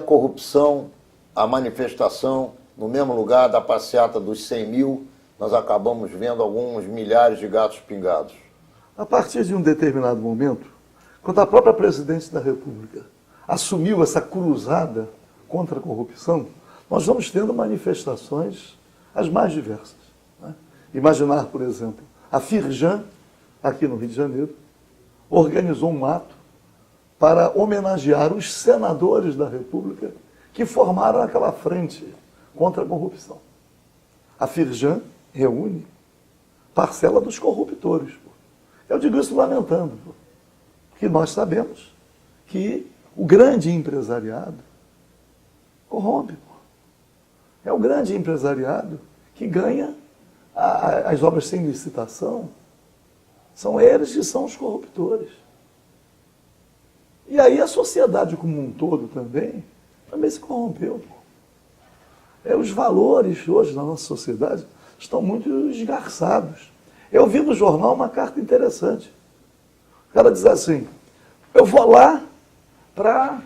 corrupção, a manifestação no mesmo lugar da passeata dos 100 mil, nós acabamos vendo alguns milhares de gatos pingados. A partir de um determinado momento, quando a própria presidente da República assumiu essa cruzada contra a corrupção, nós vamos tendo manifestações as mais diversas. Né? Imaginar, por exemplo, a Firjan, aqui no Rio de Janeiro, organizou um ato para homenagear os senadores da República que formaram aquela frente contra a corrupção. A Firjan reúne parcela dos corruptores. Eu digo isso lamentando, porque nós sabemos que o grande empresariado corrompe. É o grande empresariado que ganha as obras sem licitação. São eles que são os corruptores. E aí a sociedade como um todo também se corrompeu. Os valores hoje na nossa sociedade estão muito esgarçados. Eu vi no jornal uma carta interessante. O cara diz assim, eu vou lá para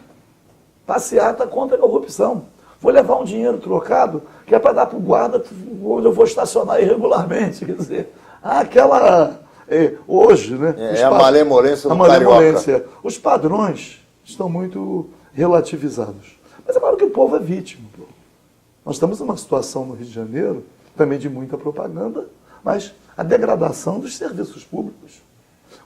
passeata contra a corrupção. Vou levar um dinheiro trocado, que é para dar para o guarda onde eu vou estacionar irregularmente. Quer dizer, hoje, né? A malemolência do carioca. Os padrões estão muito relativizados. Mas é claro que o povo é vítima. Pô. Nós estamos numa situação no Rio de Janeiro, também de muita propaganda, mas a degradação dos serviços públicos,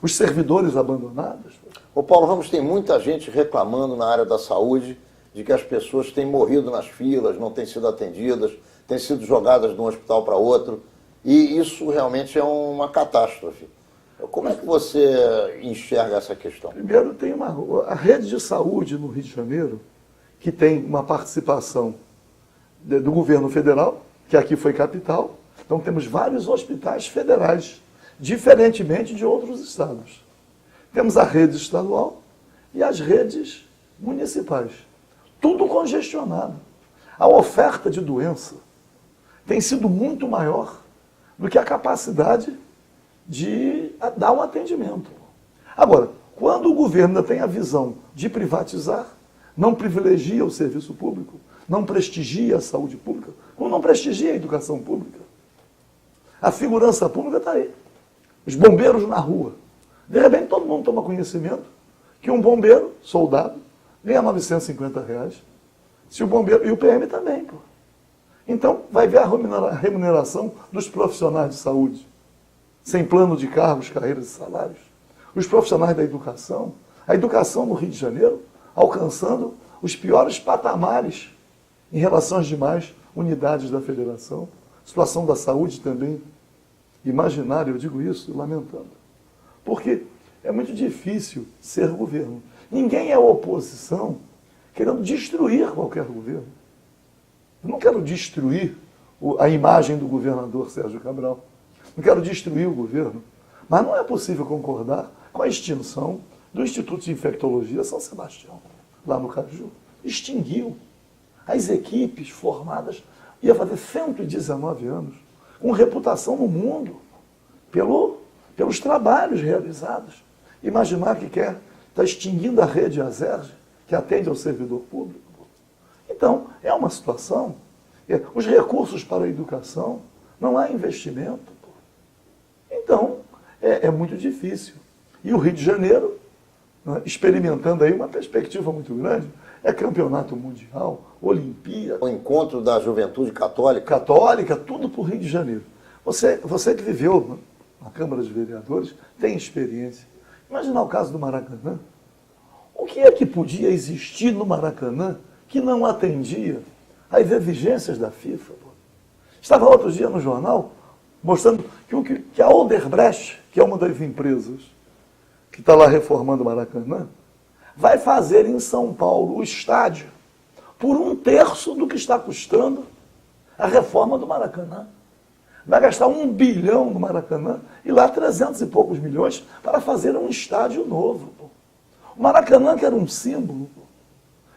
os servidores abandonados. Ô Paulo Ramos, tem muita gente reclamando na área da saúde de que as pessoas têm morrido nas filas, não têm sido atendidas, têm sido jogadas de um hospital para outro, e isso realmente é uma catástrofe. Como é que você enxerga essa questão? Primeiro, tem a rede de saúde no Rio de Janeiro, que tem uma participação do governo federal, que aqui foi capital. Então temos vários hospitais federais, diferentemente de outros estados. Temos a rede estadual e as redes municipais. Tudo congestionado. A oferta de doença tem sido muito maior do que a capacidade de dar um atendimento. Agora, quando o governo tem a visão de privatizar, não privilegia o serviço público, não prestigia a saúde pública, como não prestigia a educação pública. A segurança pública está aí. Os bombeiros na rua. De repente, todo mundo toma conhecimento que um bombeiro, soldado, ganha R$950. Se o bombeiro, e o PM também. Pô. Então, vai ver a remuneração dos profissionais de saúde, sem plano de cargos, carreiras e salários. Os profissionais da educação, a educação no Rio de Janeiro, alcançando os piores patamares em relação às demais unidades da federação. Situação da saúde também imaginária, eu digo isso lamentando. Porque é muito difícil ser governo. Ninguém é oposição querendo destruir qualquer governo. Eu não quero destruir a imagem do governador Sérgio Cabral. Não quero destruir o governo. Mas não é possível concordar com a extinção do Instituto de Infectologia São Sebastião, lá no Caju. Extinguiu. As equipes formadas ia fazer 119 anos, com reputação no mundo, pelos trabalhos realizados. Imaginar que está extinguindo a rede ASERJ, que atende ao servidor público. Então, é uma situação. Os recursos para a educação, não há investimento. Então, é muito difícil. E o Rio de Janeiro, né, experimentando aí uma perspectiva muito grande, é campeonato mundial, Olimpíada. O encontro da juventude católica. Católica, tudo para o Rio de Janeiro. Você que viveu na Câmara de Vereadores, tem experiência. Imagina o caso do Maracanã. O que é que podia existir no Maracanã que não atendia às exigências da FIFA? Pô? Estava outro dia no jornal mostrando que a Odebrecht, que é uma das empresas que está lá reformando o Maracanã, vai fazer em São Paulo o estádio por 1/3 do que está custando a reforma do Maracanã. Vai gastar 1 bilhão no Maracanã e lá 300 e poucos milhões para fazer um estádio novo. Pô. O Maracanã, que era um símbolo, pô,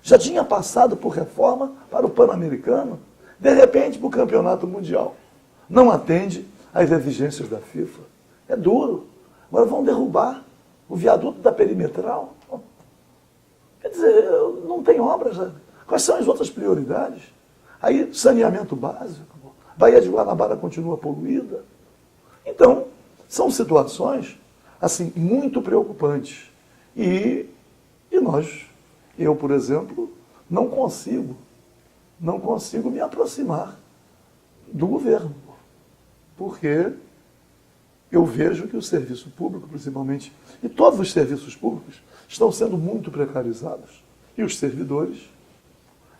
já tinha passado por reforma para o Pan-Americano, de repente para o Campeonato Mundial. Não atende às exigências da FIFA. É duro. Agora vão derrubar o viaduto da Perimetral. Quer dizer, não tem obras. Quais são as outras prioridades? Aí, saneamento básico, Baía de Guanabara continua poluída. Então, são situações, assim, muito preocupantes. E eu, por exemplo, não consigo me aproximar do governo, porque eu vejo que o serviço público, principalmente, e todos os serviços públicos, estão sendo muito precarizados. E os servidores.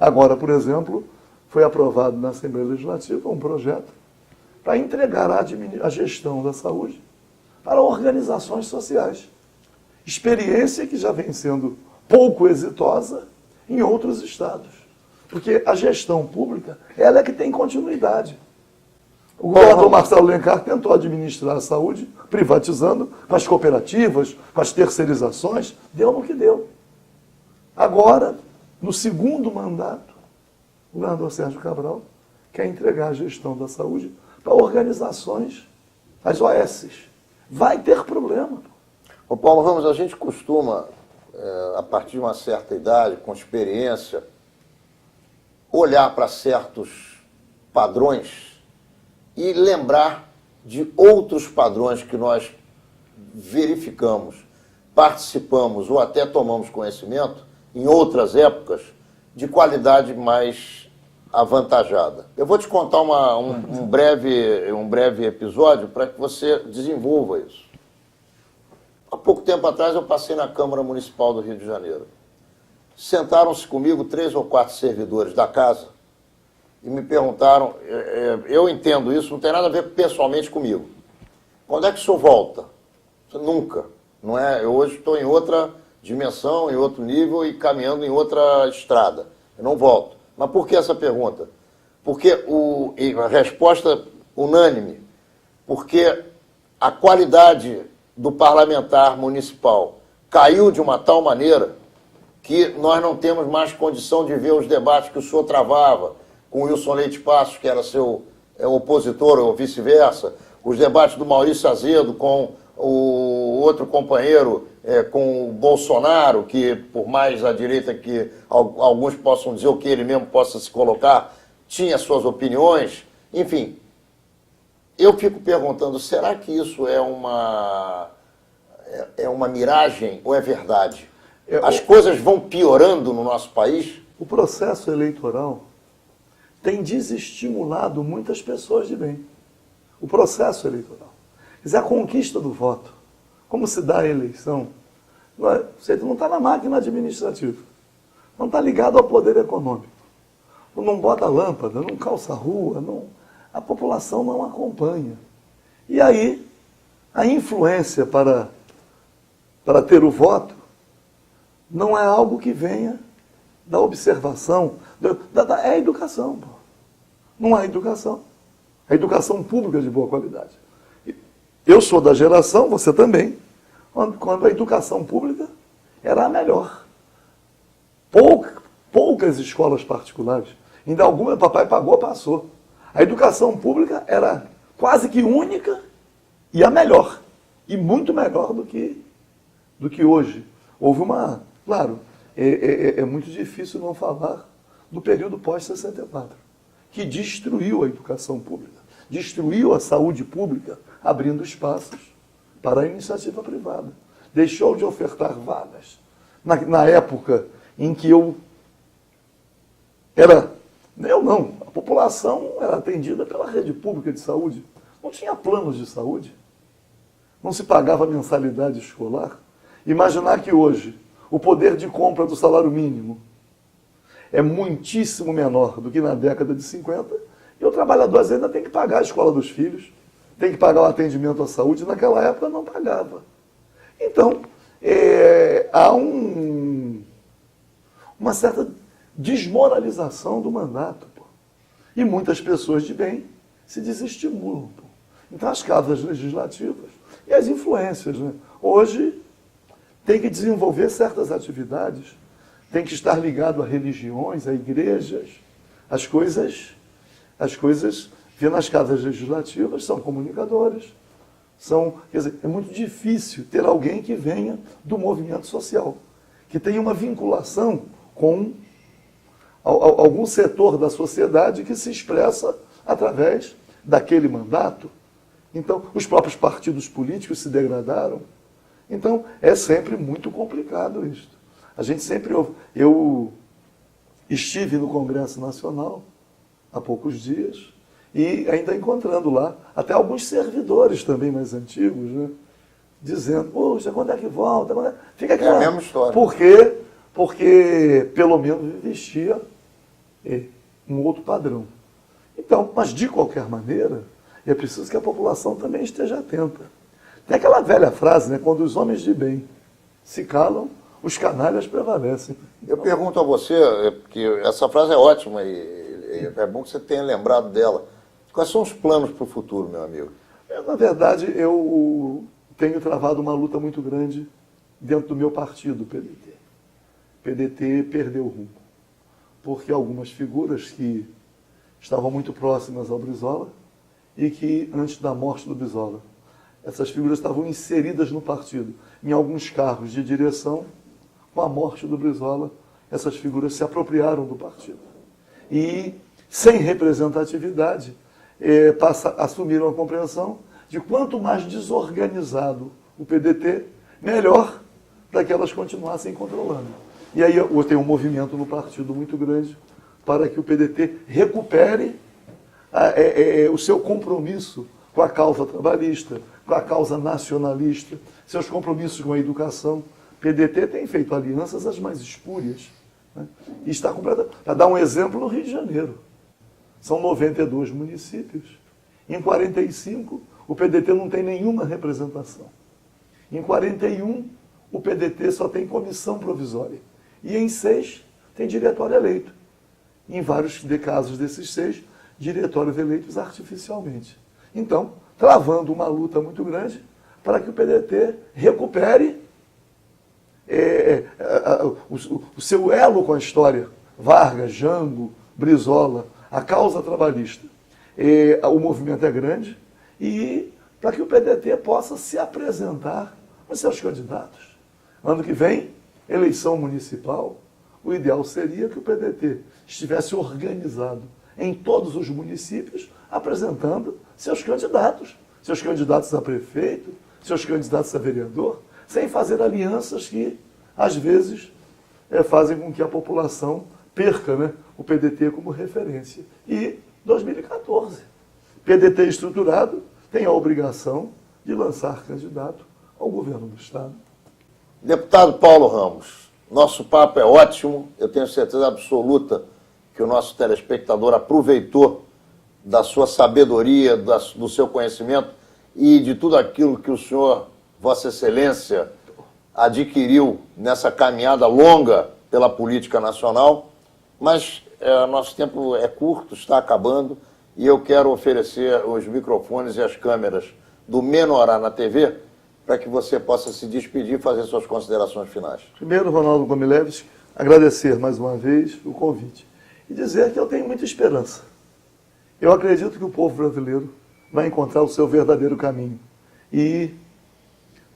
Agora, por exemplo, foi aprovado na Assembleia Legislativa um projeto para entregar a gestão da saúde para organizações sociais. Experiência que já vem sendo pouco exitosa em outros estados. Porque a gestão pública, ela é que tem continuidade. O governador Marcelo Alencar tentou administrar a saúde, privatizando, com as cooperativas, com as terceirizações, deu no que deu. Agora, no segundo mandato, o governador Sérgio Cabral quer entregar a gestão da saúde para organizações, as OSs. Vai ter problema. Ô Paulo Ramos, a gente costuma, a partir de uma certa idade, com experiência, olhar para certos padrões e lembrar de outros padrões que nós verificamos, participamos ou até tomamos conhecimento em outras épocas de qualidade mais avantajada. Eu vou te contar um breve episódio para que você desenvolva isso. Há pouco tempo atrás eu passei na Câmara Municipal do Rio de Janeiro. Sentaram-se comigo 3 ou 4 servidores da casa e me perguntaram, eu entendo isso, não tem nada a ver pessoalmente comigo. Quando é que o senhor volta? Nunca. Não é? Eu hoje estou em outra dimensão, em outro nível e caminhando em outra estrada. Eu não volto. Mas por que essa pergunta? Porque a resposta unânime, porque a qualidade do parlamentar municipal caiu de uma tal maneira que nós não temos mais condição de ver os debates que o senhor travava com o Wilson Leite Passos, que era seu opositor, ou vice-versa, os debates do Maurício Azedo com o outro companheiro, com o Bolsonaro, que por mais à direita que alguns possam dizer o que ele mesmo possa se colocar, tinha suas opiniões, enfim. Eu fico perguntando, será que isso é uma miragem ou é verdade? As coisas vão piorando no nosso país? O processo eleitoral tem desestimulado muitas pessoas de bem. O processo eleitoral. Quer dizer, a conquista do voto, como se dá a eleição, você não está na máquina administrativa, não está ligado ao poder econômico, não bota lâmpada, não calça rua, a população não acompanha. E aí, a influência para ter o voto não é algo que venha da observação, é a educação. Pô. Não há educação. A educação pública de boa qualidade. Eu sou da geração, você também, quando a educação pública era a melhor. Poucas escolas particulares, ainda alguma papai pagou, passou. A educação pública era quase que única e a melhor. E muito melhor do que hoje. Houve uma... Claro, é muito difícil não falar do período pós-64, que destruiu a educação pública, destruiu a saúde pública, abrindo espaços para a iniciativa privada. Deixou de ofertar vagas. Na época em que a população era atendida pela rede pública de saúde. Não tinha planos de saúde. Não se pagava mensalidade escolar. Imaginar que hoje o poder de compra do salário mínimo é muitíssimo menor do que na década de 50, e o trabalhador às vezes ainda tem que pagar a escola dos filhos, tem que pagar o atendimento à saúde, naquela época não pagava. Então, há uma certa desmoralização do mandato. Pô. E muitas pessoas de bem se desestimulam. Pô. Então, as casas legislativas e as influências. Né? Hoje, tem que desenvolver certas atividades, tem que estar ligado a religiões, a igrejas. As coisas que nas casas legislativas são comunicadores. Quer dizer, é muito difícil ter alguém que venha do movimento social, que tenha uma vinculação com algum setor da sociedade que se expressa através daquele mandato. Então, os próprios partidos políticos se degradaram. Então, é sempre muito complicado isso. A gente sempre ouve. Eu estive no Congresso Nacional há poucos dias e ainda encontrando lá até alguns servidores também mais antigos, né, dizendo, poxa, quando é que volta? Fica aqui. É a mesma história. Porque pelo menos existia um outro padrão. Então, mas de qualquer maneira, é preciso que a população também esteja atenta. Tem aquela velha frase, né? Quando os homens de bem se calam, os canalhas prevalecem. Eu pergunto a você, porque essa frase é ótima e é bom que você tenha lembrado dela. Quais são os planos para o futuro, meu amigo? Na verdade, eu tenho travado uma luta muito grande dentro do meu partido, o PDT. O PDT perdeu o rumo, porque algumas figuras que estavam muito próximas ao Brizola e que, antes da morte do Brizola, essas figuras estavam inseridas no partido, em alguns cargos de direção. Com a morte do Brizola, essas figuras se apropriaram do partido. E, sem representatividade, assumiram a compreensão de quanto mais desorganizado o PDT, melhor para que elas continuassem controlando. E aí eu tenho um movimento no partido muito grande para que o PDT recupere o seu compromisso com a causa trabalhista, com a causa nacionalista, seus compromissos com a educação. O PDT tem feito alianças as mais espúrias, né? E está completamente... Para dar um exemplo, no Rio de Janeiro. São 92 municípios. Em 45, o PDT não tem nenhuma representação. Em 41, o PDT só tem comissão provisória. E em 6, tem diretório eleito. Em vários casos desses 6, diretórios eleitos artificialmente. Então, travando uma luta muito grande para que o PDT recupere o seu elo com a história. Vargas, Jango, Brizola, a causa trabalhista. O movimento é grande e para que o PDT possa se apresentar com seus candidatos. Ano que vem, eleição municipal, o ideal seria que o PDT estivesse organizado em todos os municípios, apresentando seus candidatos a prefeito, seus candidatos a vereador, sem fazer alianças que, às vezes, fazem com que a população perca, né, o PDT como referência. E 2014, PDT estruturado tem a obrigação de lançar candidato ao governo do Estado. Deputado Paulo Ramos, nosso papo é ótimo, eu tenho certeza absoluta que o nosso telespectador aproveitou da sua sabedoria, do seu conhecimento e de tudo aquilo que o senhor, Vossa Excelência, adquiriu nessa caminhada longa pela política nacional, mas nosso tempo é curto, está acabando, e eu quero oferecer os microfones e as câmeras do Menorá na TV para que você possa se despedir e fazer suas considerações finais. Primeiro, Ronaldo Gomilevski, agradecer mais uma vez o convite e dizer que eu tenho muita esperança. Eu acredito que o povo brasileiro vai encontrar o seu verdadeiro caminho. E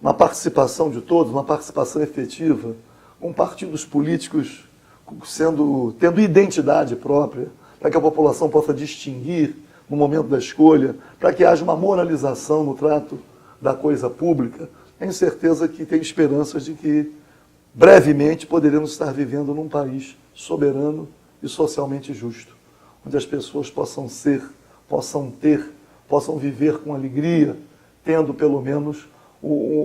uma participação de todos, uma participação efetiva, com partidos políticos tendo identidade própria, para que a população possa distinguir no momento da escolha, para que haja uma moralização no trato da coisa pública. Tenho certeza que tenho esperanças de que brevemente poderemos estar vivendo num país soberano e socialmente justo, onde as pessoas possam viver com alegria, tendo pelo menos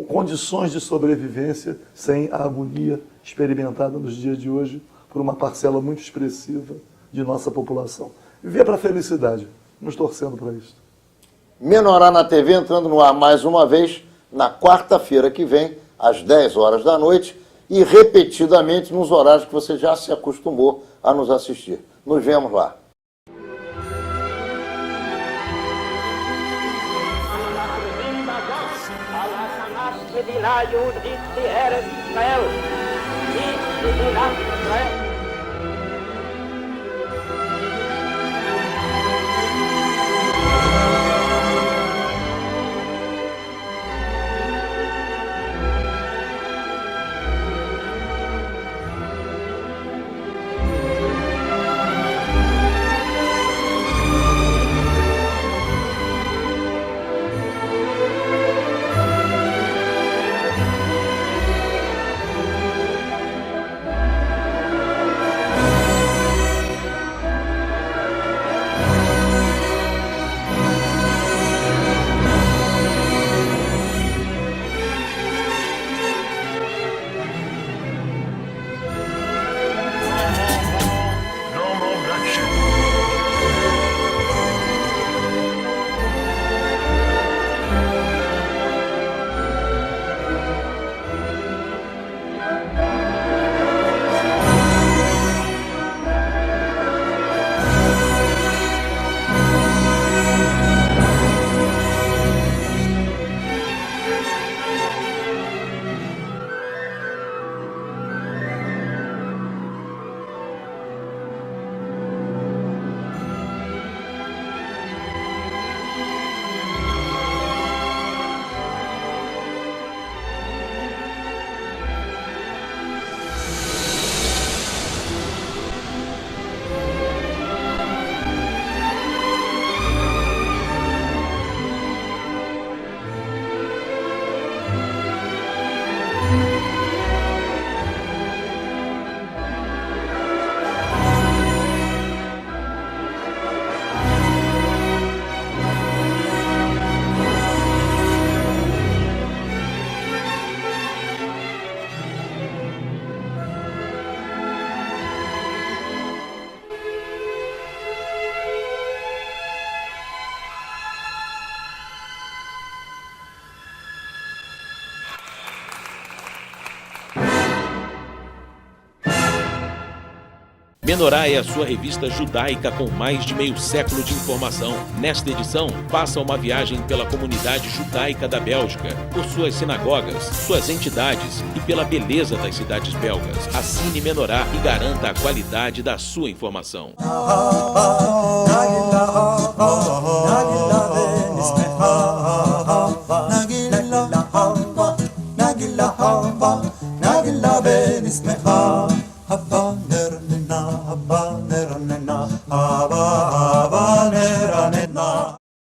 condições de sobrevivência sem a agonia experimentada nos dias de hoje por uma parcela muito expressiva de nossa população. Viver para a felicidade, nos torcendo para isso. Menorá na TV entrando no ar mais uma vez na quarta-feira que vem, às 10 horas da noite, e repetidamente nos horários que você já se acostumou a nos assistir. Nos vemos lá. מדינה יהודית בארץ ישראל, היא מדינת ישראל. Menorá é a sua revista judaica com mais de meio século de informação. Nesta edição, faça uma viagem pela comunidade judaica da Bélgica, por suas sinagogas, suas entidades e pela beleza das cidades belgas. Assine Menorá e garanta a qualidade da sua informação. نجي لها